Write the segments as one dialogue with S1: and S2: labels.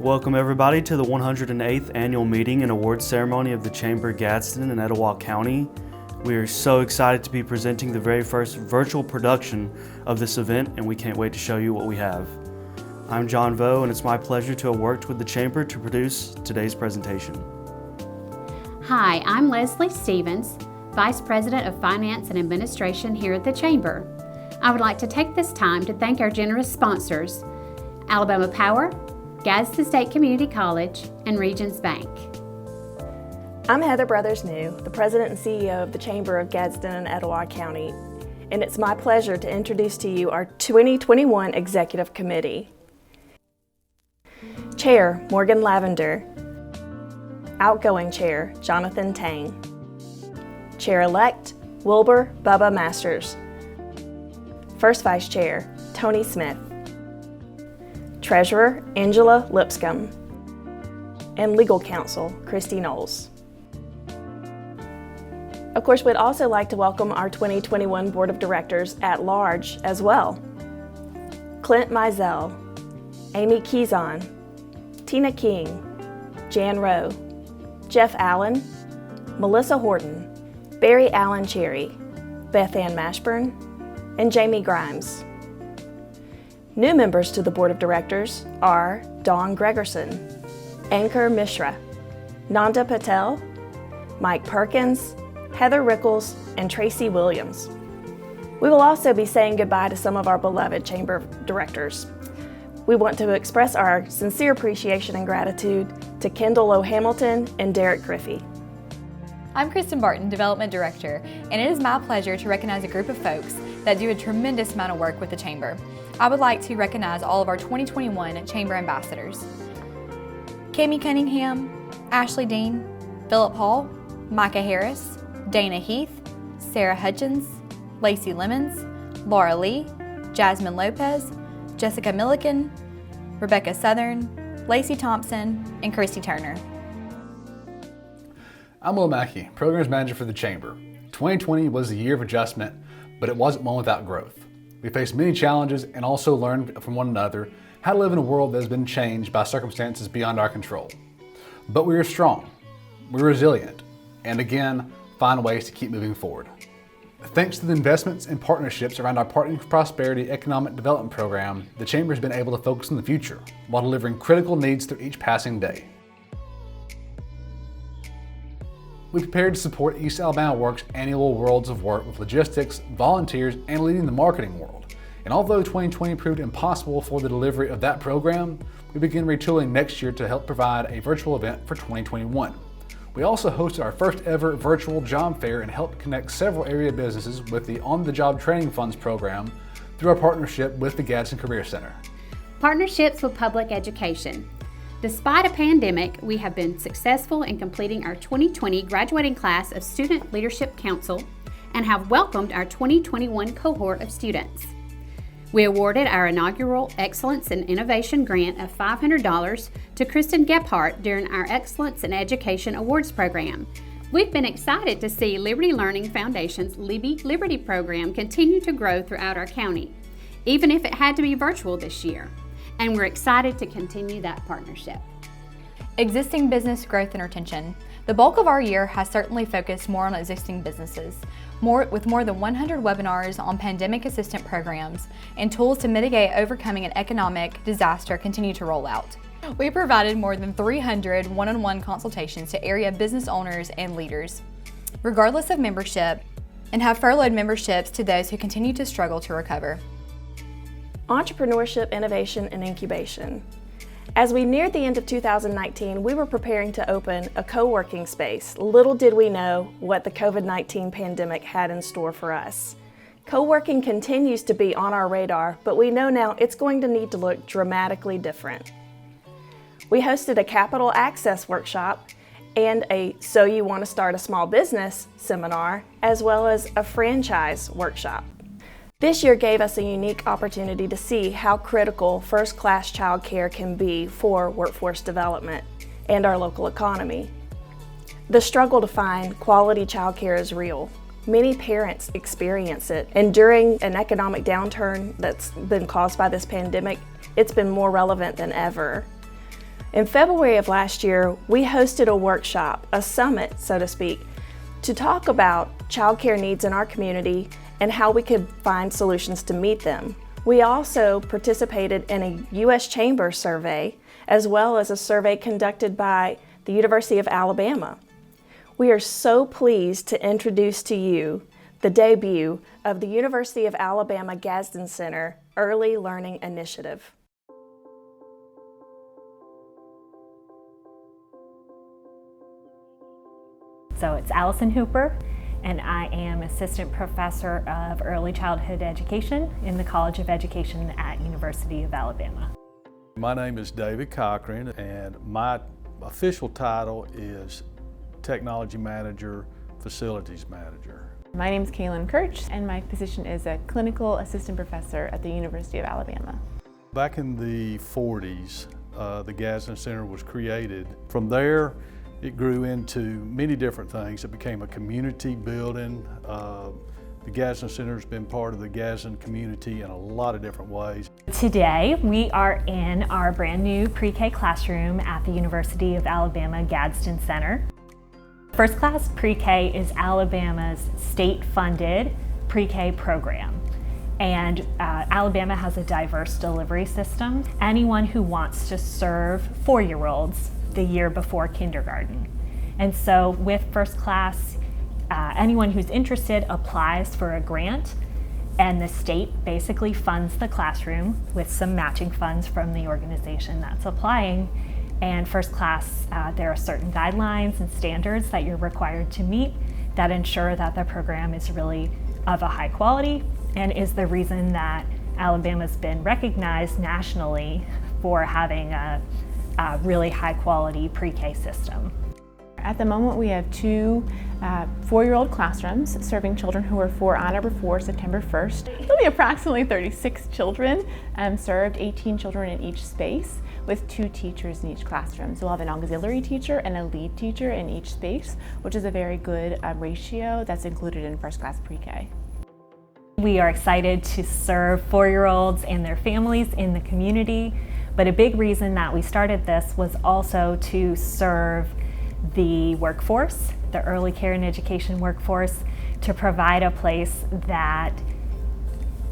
S1: Welcome everybody to the 108th annual meeting and awards ceremony of the Chamber of Gadsden in Etowah County. We are so excited to be presenting the very first virtual production of this event, and we can't wait to show you what we have. I'm John Vo, and it's my pleasure to have worked with the Chamber to produce today's presentation.
S2: Hi, I'm Leslie Stevens, Vice President of Finance and Administration here at the Chamber. I would like to take this time to thank our generous sponsors, Alabama Power, Gadsden State Community College, and Regions Bank.
S3: I'm Heather Brothers New, the President and CEO of the Chamber of Gadsden and Etowah County, and it's my pleasure to introduce to you our 2021 Executive Committee. Chair, Morgan Lavender. Outgoing Chair, Jonathan Tang. Chair-elect, Wilbur Bubba Masters. First Vice Chair, Tony Smith. Treasurer, Angela Lipscomb. And Legal Counsel, Christy Knowles. Of course, we'd also like to welcome our 2021 Board of Directors at large as well. Clint Mizell, Amy Keyson, Tina King, Jan Rowe, Jeff Allen, Melissa Horton, Barry Allen Cherry, Beth Ann Mashburn, and Jamie Grimes. New members to the Board of Directors are Dawn Gregerson, Ankur Mishra, Nanda Patel, Mike Perkins, Heather Rickles, and Tracy Williams. We will also be saying goodbye to some of our beloved Chamber directors. We want to express our sincere appreciation and gratitude to Kendall O. Hamilton and Derek Griffey.
S4: I'm Kristen Barton, Development Director, and it is my pleasure to recognize a group of folks that do a tremendous amount of work with the Chamber. I would like to recognize all of our 2021 Chamber Ambassadors. Cami Cunningham, Ashley Dean, Philip Hall, Micah Harris, Dana Heath, Sarah Hutchins, Lacey Lemons, Laura Lee, Jasmine Lopez, Jessica Milliken, Rebecca Southern, Lacey Thompson, and Christy Turner.
S5: I'm Will Mackey, Programs Manager for the Chamber. 2020 was a year of adjustment, but it wasn't one without growth. We faced many challenges and also learned from one another how to live in a world that has been changed by circumstances beyond our control. But we are strong, we're resilient, and again, find ways to keep moving forward. Thanks to the investments and partnerships around our Partnering for Prosperity Economic Development Program, the Chamber has been able to focus on the future while delivering critical needs through each passing day. We prepared to support East Alabama Works' annual Worlds of Work with logistics, volunteers, and leading the marketing world. And although 2020 proved impossible for the delivery of that program, we begin retooling next year to help provide a virtual event for 2021. We also hosted our first ever virtual job fair and helped connect several area businesses with the On-the-Job Training Funds program through our partnership with the Gadsden Career Center.
S2: Partnerships with public education. Despite a pandemic, we have been successful in completing our 2020 graduating class of Student Leadership Council and have welcomed our 2021 cohort of students. We awarded our inaugural Excellence in Innovation grant of $500 to Kristen Gephardt during our Excellence in Education Awards program. We've been excited to see Liberty Learning Foundation's Libby Liberty program continue to grow throughout our county, even if it had to be virtual this year. And we're excited to continue that partnership.
S4: Existing business growth and retention. The bulk of our year has certainly focused more on existing businesses, with more than 100 webinars on pandemic assistance programs and tools to mitigate overcoming an economic disaster continue to roll out. We provided more than 300 one-on-one consultations to area business owners and leaders, regardless of membership, and have furloughed memberships to those who continue to struggle to recover.
S3: Entrepreneurship, innovation, and incubation. As we neared the end of 2019, we were preparing to open a co-working space. Little did we know what the COVID-19 pandemic had in store for us. Co-working continues to be on our radar, but we know now it's going to need to look dramatically different. We hosted a capital access workshop and a So You Want to Start a Small Business seminar, as well as a franchise workshop. This year gave us a unique opportunity to see how critical first-class childcare can be for workforce development and our local economy. The struggle to find quality childcare is real. Many parents experience it, and during an economic downturn that's been caused by this pandemic, it's been more relevant than ever. In February of last year, we hosted a workshop, a summit, so to speak, to talk about childcare needs in our community and how we could find solutions to meet them. We also participated in a U.S. Chamber survey, as well as a survey conducted by the University of Alabama. We are so pleased to introduce to you the debut of the University of Alabama Gadsden Center Early Learning Initiative.
S6: So it's Allison Hooper, and I am Assistant Professor of Early Childhood Education in the College of Education at University of Alabama.
S7: My name is David Cochran, and my official title is Technology Manager, Facilities Manager.
S8: My name is Kaylin Kirch, and my position is a Clinical Assistant Professor at the University of Alabama.
S7: Back in the 40s, the Gadsden Center was created. From there, it grew into many different things. It became a community building. The Gadsden Center has been part of the Gadsden community in a lot of different ways.
S6: Today, we are in our brand new pre-K classroom at the University of Alabama Gadsden Center. First Class Pre-K is Alabama's state-funded pre-K program. And Alabama has a diverse delivery system. Anyone who wants to serve 4-year-olds the year before kindergarten. And so with First Class, anyone who's interested applies for a grant, and the state basically funds the classroom with some matching funds from the organization that's applying. And First Class, there are certain guidelines and standards that you're required to meet that ensure that the program is really of a high quality and is the reason that Alabama's been recognized nationally for having a really high quality pre-K system.
S8: At the moment, we have 2 4-year-old classrooms serving children who are 4 on or before September 1st. There'll be approximately 36 children served, 18 children in each space, with 2 teachers in each classroom. So we'll have an auxiliary teacher and a lead teacher in each space, which is a very good ratio that's included in First Class Pre-K.
S6: We are excited to serve 4-year-olds and their families in the community, but a big reason that we started this was also to serve the workforce, the early care and education workforce, to provide a place that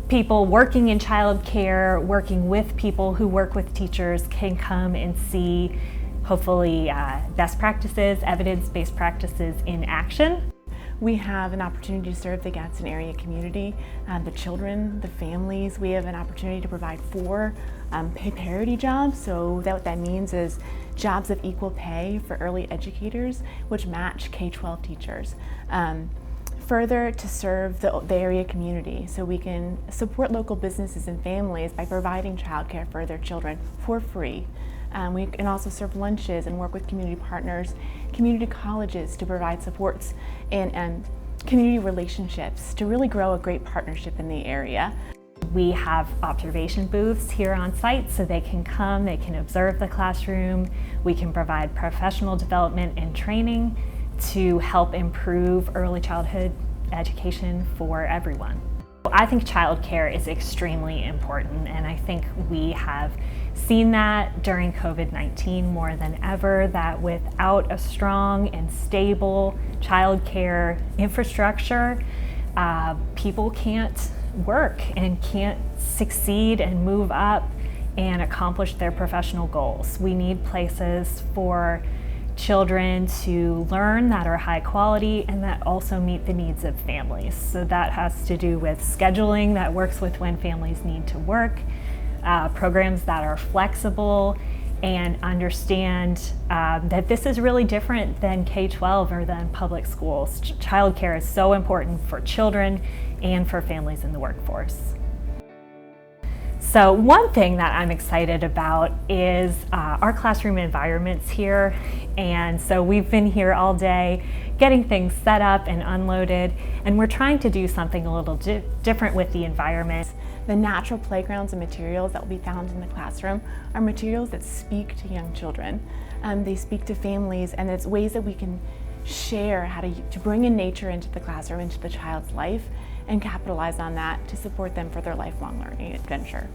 S6: people working in child care, working with people who work with teachers, can come and see, hopefully, best practices, evidence-based practices in action.
S8: We have an opportunity to serve the Gadsden area community, the children, the families. We have an opportunity to provide 4 pay parity jobs. So what that means is jobs of equal pay for early educators, which match K-12 teachers. Further, to serve the area community, so we can support local businesses and families by providing childcare for their children for free. We can also serve lunches and work with community partners, community colleges to provide supports and community relationships to really grow a great partnership in the area.
S6: We have observation booths here on site so they can come, they can observe the classroom. We can provide professional development and training to help improve early childhood education for everyone. I think childcare is extremely important, and I think we have seen that during COVID-19 more than ever, that without a strong and stable childcare infrastructure, people can't work and can't succeed and move up and accomplish their professional goals. We need places for children to learn that are high quality and that also meet the needs of families. So that has to do with scheduling that works with when families need to work, programs that are flexible, and understand that this is really different than K-12 or than public schools. Childcare is so important for children and for families in the workforce. So one thing that I'm excited about is our classroom environments here. And so we've been here all day getting things set up and unloaded, and we're trying to do something a little different with the environment.
S8: The natural playgrounds and materials that will be found in the classroom are materials that speak to young children. They speak to families, and it's ways that we can share how to bring in nature into the classroom, into the child's life, and capitalize on that to support them for their lifelong learning adventure.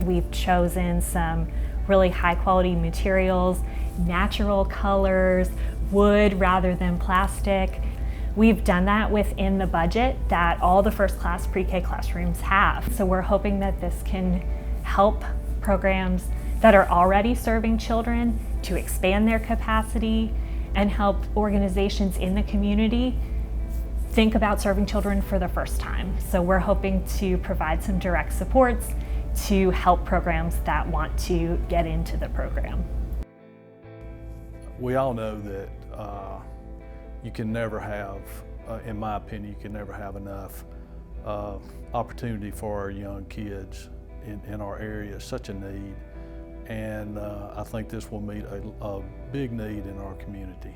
S6: We've chosen some really high quality materials, natural colors, wood rather than plastic. We've done that within the budget that all the first class pre-K classrooms have. So we're hoping that this can help programs that are already serving children to expand their capacity and help organizations in the community think about serving children for the first time. So we're hoping to provide some direct supports to help programs that want to get into the program.
S7: We all know that you can never have, in my opinion, you can never have enough opportunity for our young kids in our area. It's such a need, and I think this will meet a big need in our community.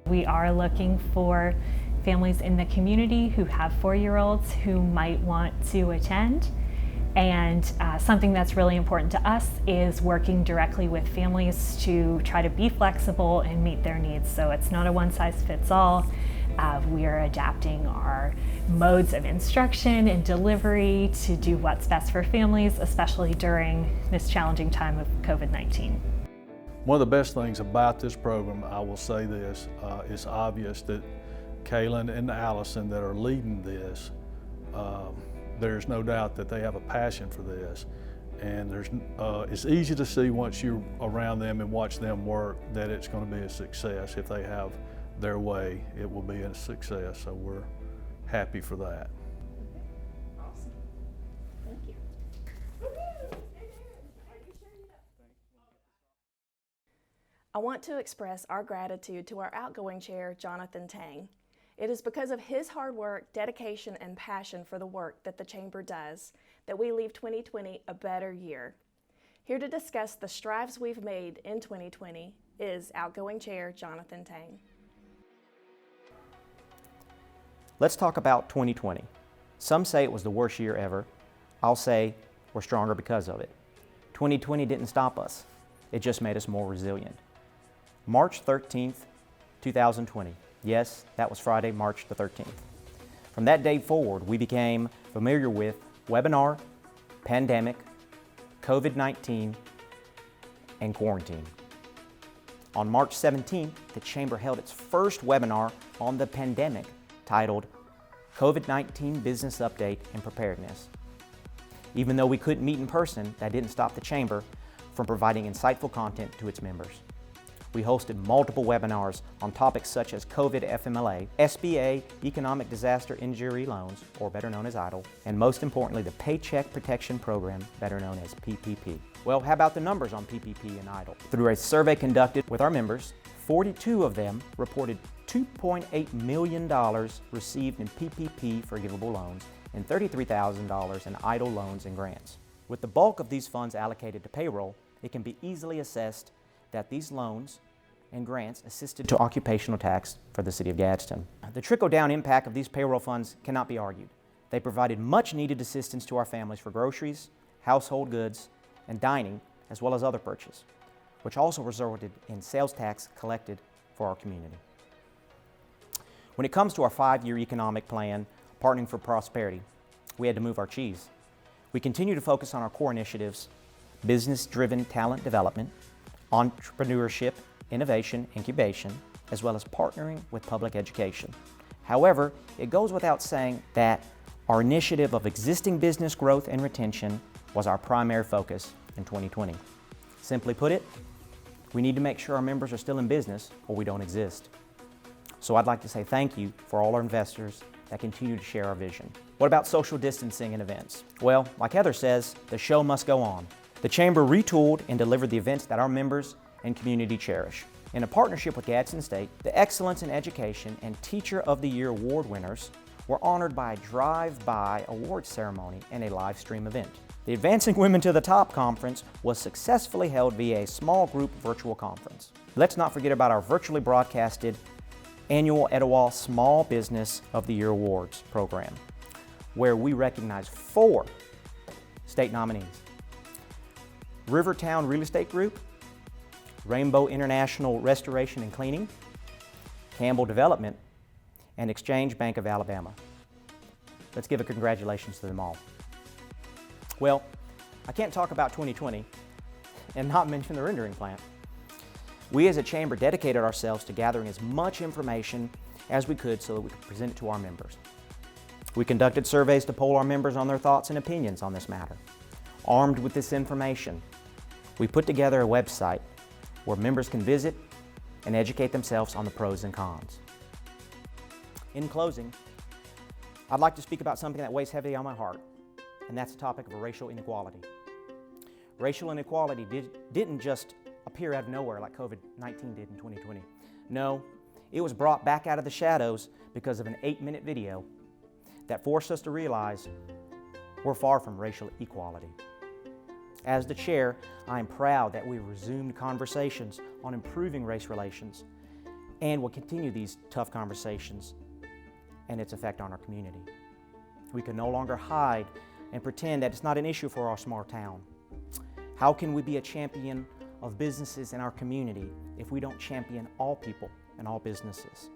S6: We are looking for families in the community who have 4-year-olds who might want to attend. And something that's really important to us is working directly with families to try to be flexible and meet their needs. So it's not a one-size-fits-all. We are adapting our modes of instruction and delivery to do what's best for families, especially during this challenging time of COVID-19.
S7: One of the best things about this program, I will say this, it's obvious that Kaylin and Allison that are leading this, there's no doubt that they have a passion for this, and it's easy to see once you're around them and watch them work that it's going to be a success. If they have their way, it will be a success, so we're happy for that.
S3: Awesome. Thank you. I want to express our gratitude to our outgoing chair, Jonathan Tang. It is because of his hard work, dedication, and passion for the work that the Chamber does that we leave 2020 a better year. Here to discuss the strides we've made in 2020 is outgoing chair Jonathan Tang.
S9: Let's talk about 2020. Some say it was the worst year ever. I'll say we're stronger because of it. 2020 didn't stop us. It just made us more resilient. March 13th, 2020. Yes, that was Friday, March the 13th. From that day forward, we became familiar with webinar, pandemic, COVID-19, and quarantine. On March 17th, the Chamber held its first webinar on the pandemic titled COVID-19 Business Update and Preparedness. Even though we couldn't meet in person, that didn't stop the Chamber from providing insightful content to its members. We hosted multiple webinars on topics such as COVID FMLA, SBA Economic Disaster Injury Loans, or better known as EIDL, and most importantly, the Paycheck Protection Program, better known as PPP. Well, how about the numbers on PPP and EIDL? Through a survey conducted with our members, 42 of them reported $2.8 million received in PPP forgivable loans and $33,000 in EIDL loans and grants. With the bulk of these funds allocated to payroll, it can be easily assessed that these loans and grants assisted to occupational tax for the City of Gadsden. The trickle-down impact of these payroll funds cannot be argued. They provided much-needed assistance to our families for groceries, household goods, and dining, as well as other purchases, which also resulted in sales tax collected for our community. When it comes to our 5-year economic plan, Partnering for Prosperity, we had to move our cheese. We continue to focus on our core initiatives, business-driven talent development, entrepreneurship, innovation, incubation, as well as partnering with public education. However, it goes without saying that our initiative of existing business growth and retention was our primary focus in 2020. Simply put it, we need to make sure our members are still in business or we don't exist. So I'd like to say thank you for all our investors that continue to share our vision. What about social distancing and events? Well, like Heather says, the show must go on. The Chamber retooled and delivered the events that our members and community cherish. In a partnership with Gadsden State, the Excellence in Education and Teacher of the Year award winners were honored by a drive-by awards ceremony and a live stream event. The Advancing Women to the Top conference was successfully held via a small group virtual conference. Let's not forget about our virtually broadcasted annual Etowah Small Business of the Year Awards program, where we recognize 4 state nominees: Rivertown Real Estate Group, Rainbow International Restoration and Cleaning, Campbell Development, and Exchange Bank of Alabama. Let's give a congratulations to them all. Well, I can't talk about 2020 and not mention the rendering plant. We as a chamber dedicated ourselves to gathering as much information as we could so that we could present it to our members. We conducted surveys to poll our members on their thoughts and opinions on this matter. Armed with this information, we put together a website where members can visit and educate themselves on the pros and cons. In closing, I'd like to speak about something that weighs heavily on my heart, and that's the topic of racial inequality. Racial inequality didn't just appear out of nowhere like COVID-19 did in 2020. No, it was brought back out of the shadows because of an 8-minute video that forced us to realize we're far from racial equality. As the chair, I am proud that we resumed conversations on improving race relations and will continue these tough conversations and its effect on our community. We can no longer hide and pretend that it's not an issue for our small town. How can we be a champion of businesses in our community if we don't champion all people and all businesses?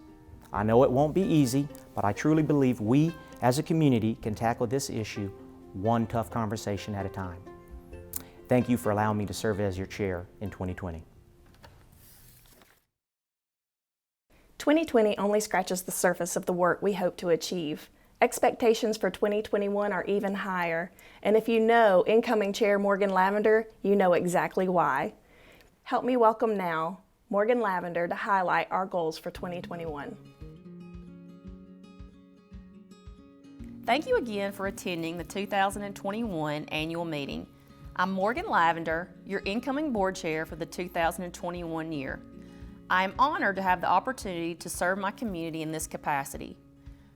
S9: I know it won't be easy, but I truly believe we as a community can tackle this issue one tough conversation at a time. Thank you for allowing me to serve as your chair in 2020.
S3: 2020 only scratches the surface of the work we hope to achieve. Expectations for 2021 are even higher, and if you know incoming Chair Morgan Lavender, you know exactly why. Help me welcome now Morgan Lavender to highlight our goals for 2021.
S10: Thank you again for attending the 2021 annual meeting. I'm Morgan Lavender, your incoming board chair for the 2021 year. I am honored to have the opportunity to serve my community in this capacity.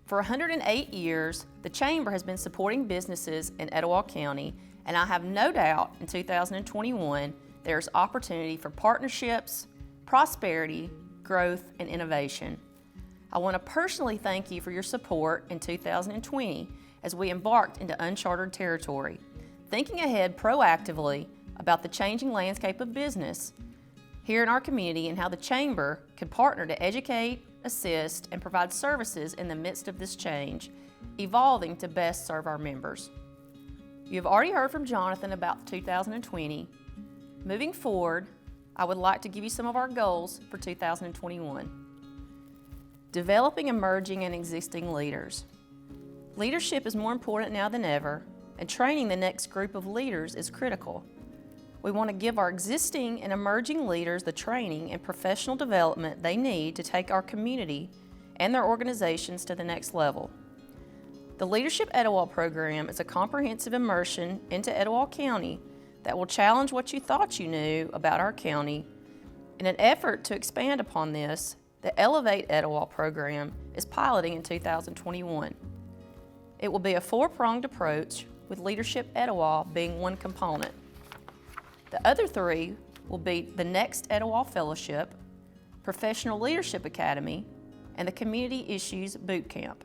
S10: For 108 years, the Chamber has been supporting businesses in Etowah County, and I have no doubt in 2021 there's opportunity for partnerships, prosperity, growth, and innovation. I want to personally thank you for your support in 2020 as we embarked into uncharted territory, thinking ahead proactively about the changing landscape of business here in our community and how the Chamber could partner to educate, assist, and provide services in the midst of this change, evolving to best serve our members. You have already heard from Jonathan about 2020. Moving forward, I would like to give you some of our goals for 2021. Developing emerging and existing leaders. Leadership is more important now than ever, and training the next group of leaders is critical. We want to give our existing and emerging leaders the training and professional development they need to take our community and their organizations to the next level. The Leadership Etowah program is a comprehensive immersion into Etowah County that will challenge what you thought you knew about our county. In an effort to expand upon this, the Elevate Etowah program is piloting in 2021. It will be a 4-pronged approach, with Leadership Etowah being one component. The other 3 will be the Next Etowah Fellowship, Professional Leadership Academy, and the Community Issues Boot Camp.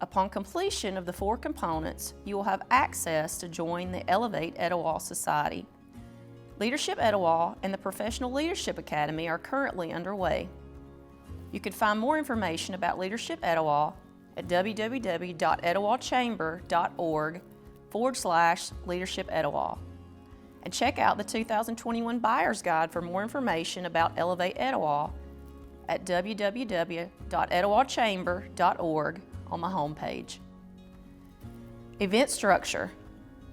S10: Upon completion of the 4 components, you will have access to join the Elevate Etowah Society. Leadership Etowah and the Professional Leadership Academy are currently underway. You can find more information about Leadership Etowah at www.etowahchamber.org/Leadership Etowah. And check out the 2021 Buyer's Guide for more information about Elevate Etowah at www.etowahchamber.org on my homepage. Event structure.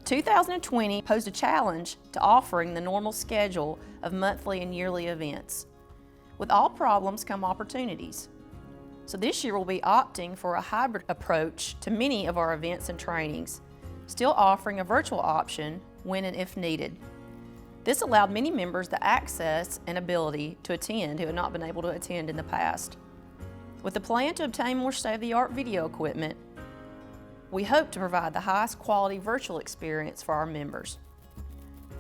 S10: 2020 posed a challenge to offering the normal schedule of monthly and yearly events. With all problems come opportunities. So this year we'll be opting for a hybrid approach to many of our events and trainings, still offering a virtual option when and if needed. This allowed many members the access and ability to attend who had not been able to attend in the past. With the plan to obtain more state-of-the-art video equipment, we hope to provide the highest quality virtual experience for our members.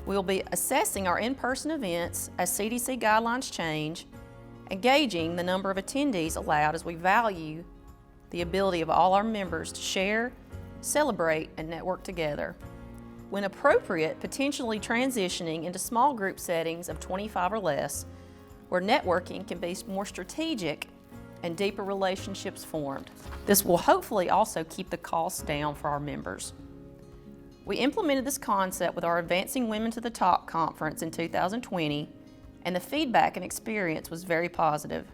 S10: We will be assessing our in-person events as CDC guidelines change, and gauging the number of attendees allowed as we value the ability of all our members to share, celebrate, and network together. When appropriate, potentially transitioning into small group settings of 25 or less, where networking can be more strategic and deeper relationships formed. This will hopefully also keep the costs down for our members. We implemented this concept with our Advancing Women to the Top conference in 2020, and the feedback and experience was very positive.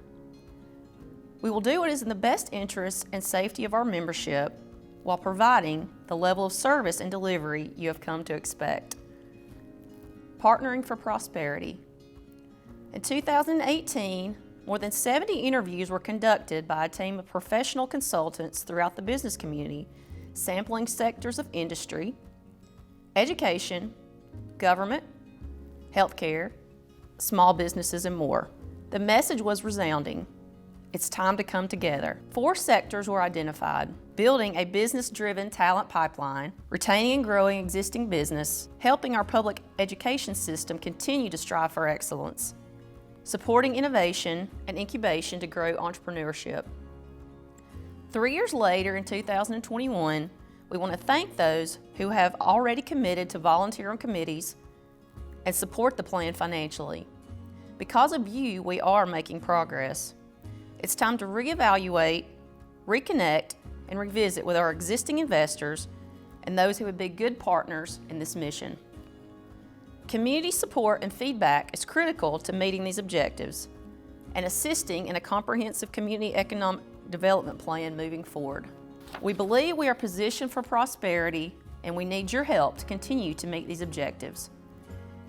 S10: We will do what is in the best interest and safety of our membership while providing the level of service and delivery you have come to expect. Partnering for Prosperity. In 2018, more than 70 interviews were conducted by a team of professional consultants throughout the business community, sampling sectors of industry, education, government, healthcare, small businesses, and more. The message was resounding. It's time to come together. 4 sectors were identified: building a business-driven talent pipeline, retaining and growing existing business, helping our public education system continue to strive for excellence, supporting innovation and incubation to grow entrepreneurship. 3 years later, in 2021, we want to thank those who have already committed to volunteer on committees and support the plan financially. Because of you, we are making progress. It's time to reevaluate, reconnect, and revisit with our existing investors and those who would be good partners in this mission. Community support and feedback is critical to meeting these objectives and assisting in a comprehensive community economic development plan moving forward. We believe we are positioned for prosperity, and we need your help to continue to meet these objectives.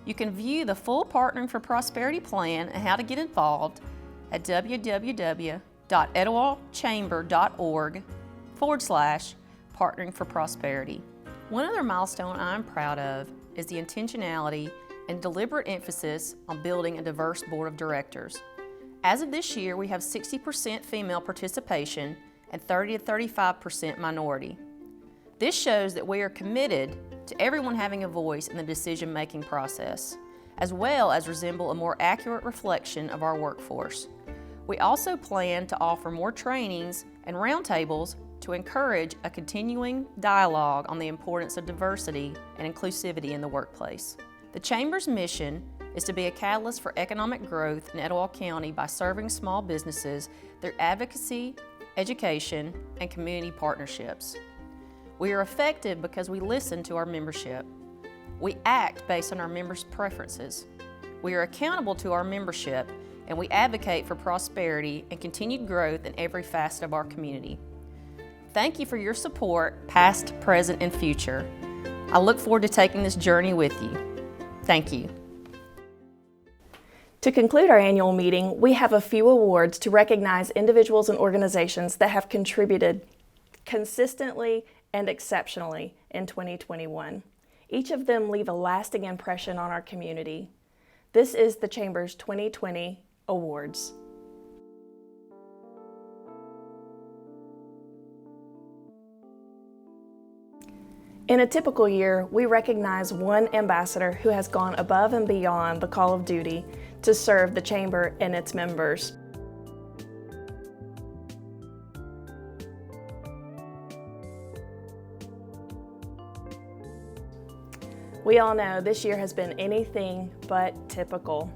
S10: You can view the full Partnering for Prosperity plan and how to get involved at www.etowahchamber.org/Partnering for Prosperity. One other milestone I'm proud of is the intentionality and deliberate emphasis on building a diverse board of directors. As of this year, we have 60% female participation and 30 to 35% minority. This shows that we are committed to everyone having a voice in the decision-making process, as well as resemble a more accurate reflection of our workforce. We also plan to offer more trainings and roundtables to encourage a continuing dialogue on the importance of diversity and inclusivity in the workplace. The Chamber's mission is to be a catalyst for economic growth in Etowah County by serving small businesses through advocacy, education, and community partnerships. We are effective because we listen to our membership. We act based on our members' preferences. We are accountable to our membership, and we advocate for prosperity and continued growth in every facet of our community. Thank you for your support, past, present, and future. I look forward to taking this journey with you. Thank you.
S3: To conclude our annual meeting, we have a few awards to recognize individuals and organizations that have contributed consistently and exceptionally in 2021. Each of them leave a lasting impression on our community. This is the Chamber's 2020 Awards. In a typical year, we recognize one ambassador who has gone above and beyond the call of duty to serve the Chamber and its members. We all know this year has been anything but typical.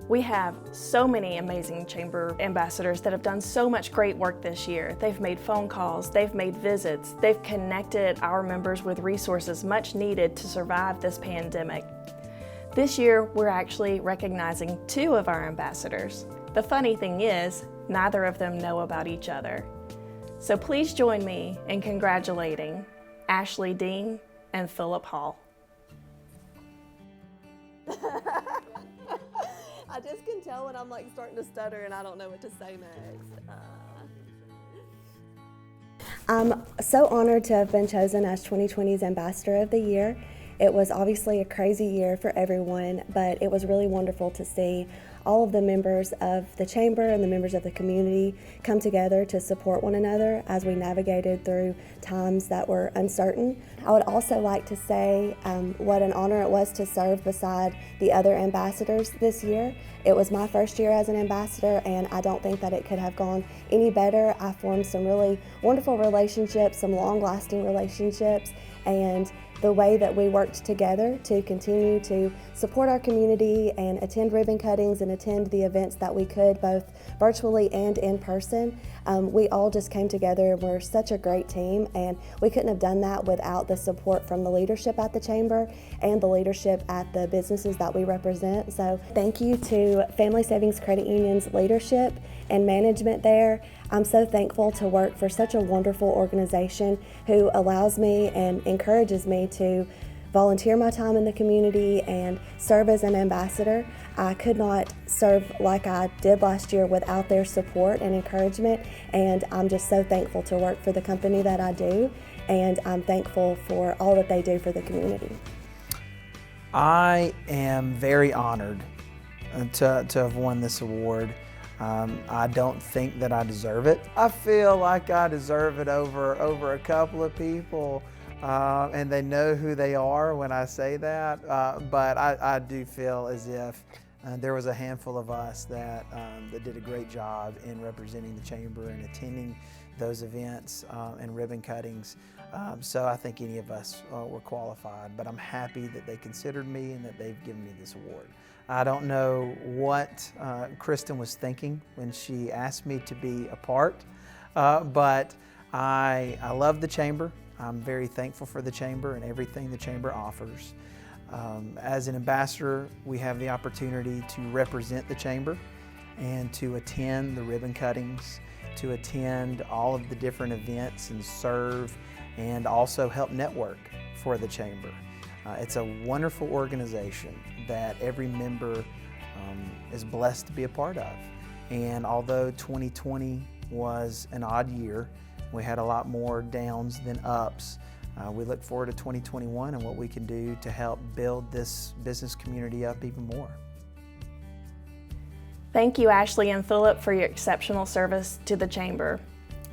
S3: We have so many amazing Chamber ambassadors that have done so much great work this year. They've made phone calls, they've made visits, they've connected our members with resources much needed to survive this pandemic. This year, we're actually recognizing 2 of our ambassadors. The funny thing is, neither of them know about each other. So please join me in congratulating Ashley Dean and Philip Hall.
S11: I just can tell when I'm like starting to stutter and I don't know what to say next.
S12: I'm so honored to have been chosen as 2020's Ambassador of the Year. It was obviously a crazy year for everyone, but it was really wonderful to see all of the members of the Chamber and the members of the community come together to support one another as we navigated through times that were uncertain. I would also like to say what an honor it was to serve beside the other ambassadors this year. It was my first year as an ambassador, and I don't think that it could have gone any better. I formed some really wonderful relationships, some long-lasting relationships, and the way that we worked together to continue to support our community and attend ribbon cuttings and attend the events that we could, both virtually and in person. We all just came together and we're such a great team, and we couldn't have done that without the support from the leadership at the Chamber and the leadership at the businesses that we represent. So thank you to Family Savings Credit Union's leadership and management there. I'm so thankful to work for such a wonderful organization who allows me and encourages me to volunteer my time in the community and serve as an ambassador. I could not serve like I did last year without their support and encouragement, and I'm just so thankful to work for the company that I do, and I'm thankful for all that they do for the community.
S13: I am very honored to have won this award. I don't think that I deserve it. I feel like I deserve it over a couple of people, and they know who they are when I say that, but I do feel as if there was a handful of us that did a great job in representing the Chamber and attending those events and ribbon cuttings. So I think any of us were qualified, but I'm happy that they considered me and that they've given me this award. I don't know what Kristen was thinking when she asked me to be a part, but I love the Chamber. I'm very thankful for the Chamber and everything the Chamber offers. As an ambassador, we have the opportunity to represent the Chamber and to attend the ribbon cuttings, to attend all of the different events and serve, and also help network for the Chamber. It's a wonderful organization that every member is blessed to be a part of. And although 2020 was an odd year, we had a lot more downs than ups, we look forward to 2021 and what we can do to help build this business community up even more.
S3: Thank you, Ashley and Philip, for your exceptional service to the Chamber.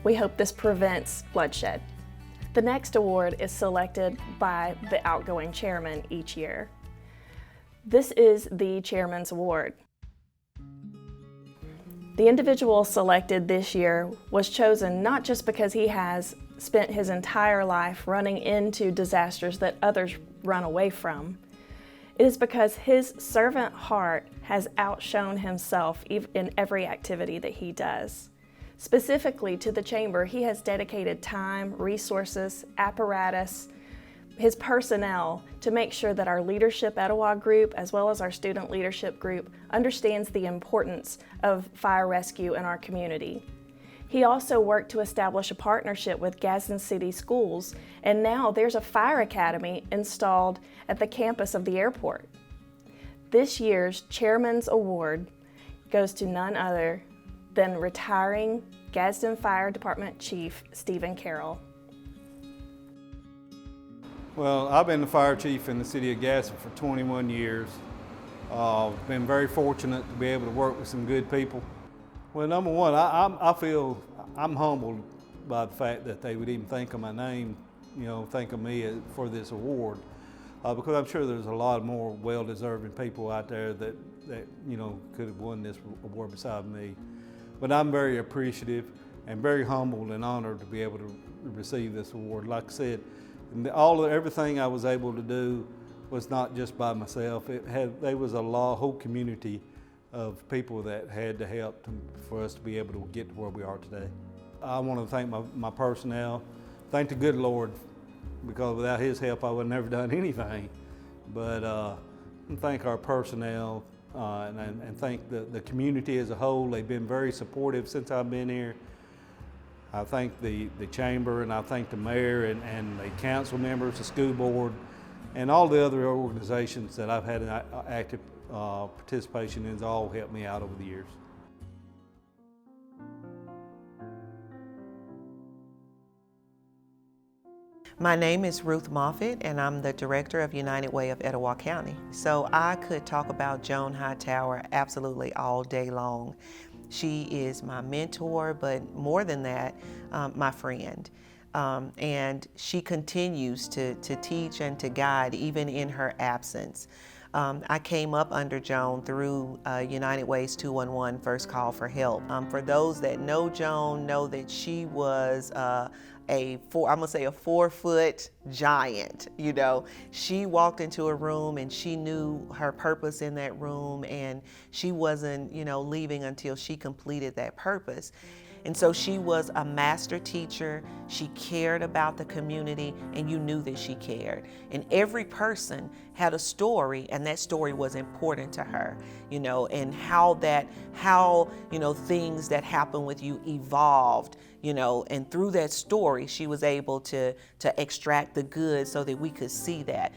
S3: We hope this prevents bloodshed. The next award is selected by the outgoing chairman each year. This is the Chairman's Award. The individual selected this year was chosen not just because he has spent his entire life running into disasters that others run away from. It is because his servant heart has outshone himself in every activity that he does. Specifically to the Chamber, he has dedicated time, resources, apparatus, his personnel to make sure that our leadership Etowah group, as well as our student leadership group, understands the importance of fire rescue in our community. He also worked to establish a partnership with Gadsden City Schools, and now there's a fire academy installed at the campus of the airport. This year's Chairman's Award goes to none other than retiring Gadsden Fire Department Chief Stephen Carroll.
S14: Well, I've been the fire chief in the city of Gadsden for 21 years. Been very fortunate to be able to work with some good people. Well, number one, I feel I'm humbled by the fact that they would even think of my name, think of me for this award, because I'm sure there's a lot more well-deserving people out there that could have won this award beside me. But I'm very appreciative and very humbled and honored to be able to receive this award. Like I said, everything I was able to do was not just by myself. There was a whole community of people that had to help for us to be able to get to where we are today. I want to thank my personnel, thank the good Lord, because without His help I would have never done anything. But thank our personnel and thank the community as a whole. They've been very supportive since I've been here. I thank the Chamber, and I thank the mayor and the council members, the school board, and all the other organizations that I've had an active participation in. Has all helped me out over the years.
S15: My name is Ruth Moffitt, and I'm the Director of United Way of Etowah County. So I could talk about Joan Hightower absolutely all day long. She is my mentor, but more than that, my friend. And she continues to teach and to guide even in her absence. I came up under Joan through United Way's 211 First Call for Help. For those that know Joan, know that she was I'm gonna say a 4-foot giant. You know, she walked into a room and she knew her purpose in that room, and she wasn't, you know, leaving until she completed that purpose. And so she was a master teacher. She cared about the community, and you knew that she cared. And every person had a story, and that story was important to her, you know, and how, you know, things that happened with you evolved, you know, and through that story, she was able to extract the good so that we could see that.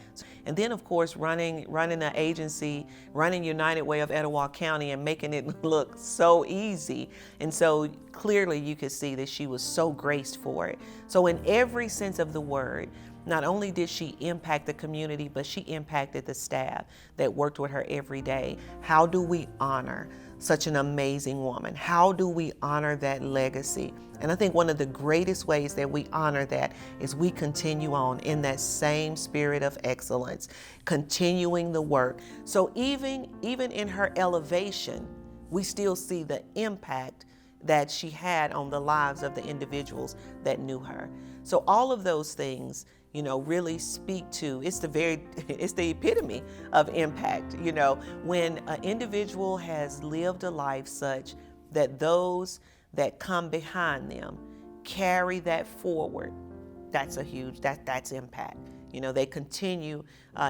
S15: And then, of course, running an agency, running United Way of Etowah County and making it look so easy. And so clearly you could see that she was so graced for it. So in every sense of the word, not only did she impact the community, but she impacted the staff that worked with her every day. How do we honor such an amazing woman? How do we honor that legacy? And I think one of the greatest ways that we honor that is we continue on in that same spirit of excellence, continuing the work. So even in her elevation, we still see the impact that she had on the lives of the individuals that knew her. So all of those things, you know, really speak to, it's the epitome of impact. You know, when an individual has lived a life such that those that come behind them carry that forward, that's impact. You know, they continue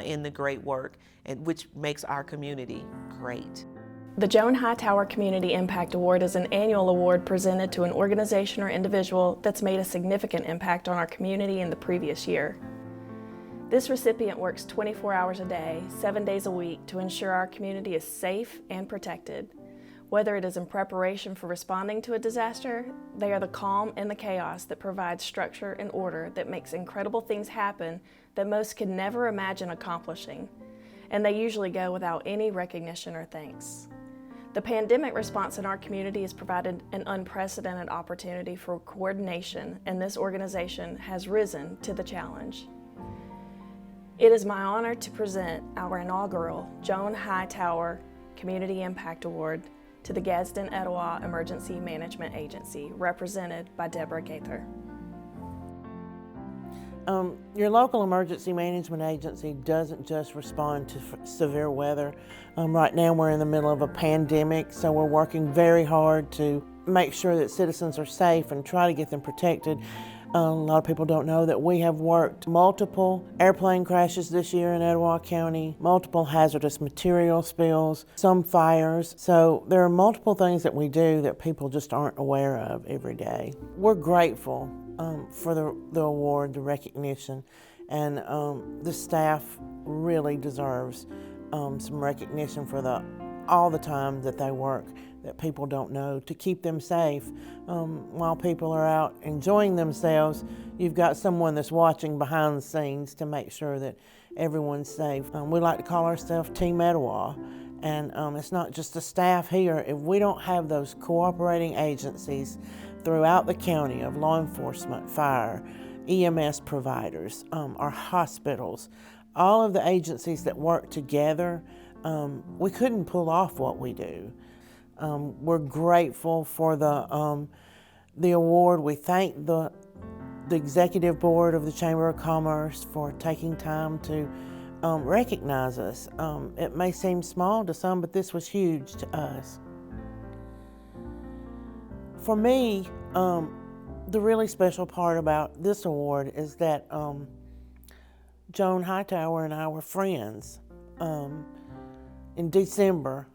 S15: in the great work, and which makes our community great.
S3: The Joan Hightower Community Impact Award is an annual award presented to an organization or individual that's made a significant impact on our community in the previous year. This recipient works 24 hours a day, 7 days a week to ensure our community is safe and protected. Whether it is in preparation for responding to a disaster, they are the calm in the chaos that provides structure and order that makes incredible things happen that most could never imagine accomplishing. And they usually go without any recognition or thanks. The pandemic response in our community has provided an unprecedented opportunity for coordination, and this organization has risen to the challenge. It is my honor to present our inaugural Joan Hightower Community Impact Award to the Gadsden Etowah Emergency Management Agency, represented by Deborah Gaither.
S16: Your local emergency management agency doesn't just respond to severe weather. Right now we're in the middle of a pandemic, so we're working very hard to make sure that citizens are safe and try to get them protected. A lot of people don't know that we have worked multiple airplane crashes this year in Etowah County, multiple hazardous material spills, some fires. So there are multiple things that we do that people just aren't aware of every day. We're grateful for the award, the recognition, and the staff really deserves some recognition for all the time that they work that people don't know to keep them safe. While people are out enjoying themselves, you've got someone that's watching behind the scenes to make sure that everyone's safe. We like to call ourselves Team Etowah, and it's not just the staff here. If we don't have those cooperating agencies throughout the county of law enforcement, fire, EMS providers, our hospitals, all of the agencies that work together, we couldn't pull off what we do. We're grateful for the award. We thank the Executive Board of the Chamber of Commerce for taking time to recognize us. It may seem small to some, but this was huge to us. For me, the really special part about this award is that Joan Hightower and I were friends in December,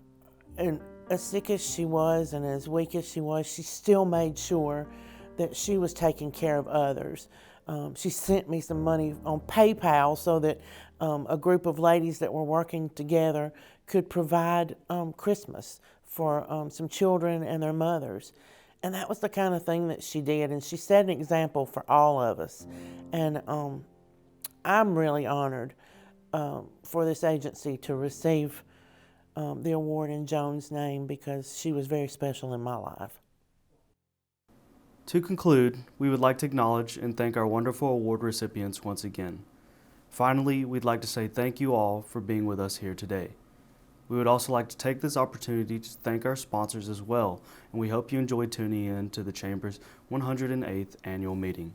S16: and as sick as she was and as weak as she was, she still made sure that she was taking care of others. She sent me some money on PayPal so that a group of ladies that were working together could provide Christmas for some children and their mothers. And that was the kind of thing that she did, and she set an example for all of us. And I'm really honored for this agency to receive the award in Joan's name because she was very special in my life.
S1: To conclude, we would like to acknowledge and thank our wonderful award recipients once again. Finally, we'd like to say thank you all for being with us here today. We would also like to take this opportunity to thank our sponsors as well, and we hope you enjoyed tuning in to the Chamber's 108th annual meeting.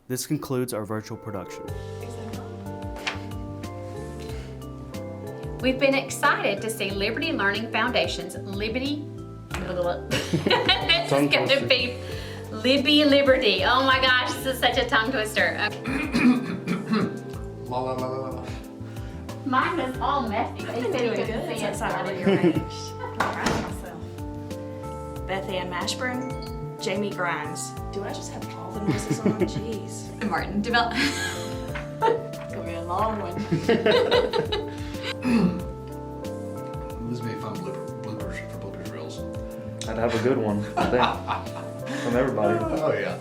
S1: This concludes our virtual production.
S2: We've been excited to see Liberty Learning Foundation's Liberty. This is going to be Libby Liberty. Oh my gosh, this is such a tongue twister.
S5: La la la la la.
S2: Mine was all messy. They said you couldn't see it.
S3: I'm proud of myself. Beth Ann Mashburn, Jamie Grimes. Do I just have all the noises on? Jeez.
S2: Martin, develop.
S3: It's gonna be a long one.
S5: This may be fun bloopers for bloopers reels.
S1: I'd have a good one, I think, from everybody.
S5: Oh yeah.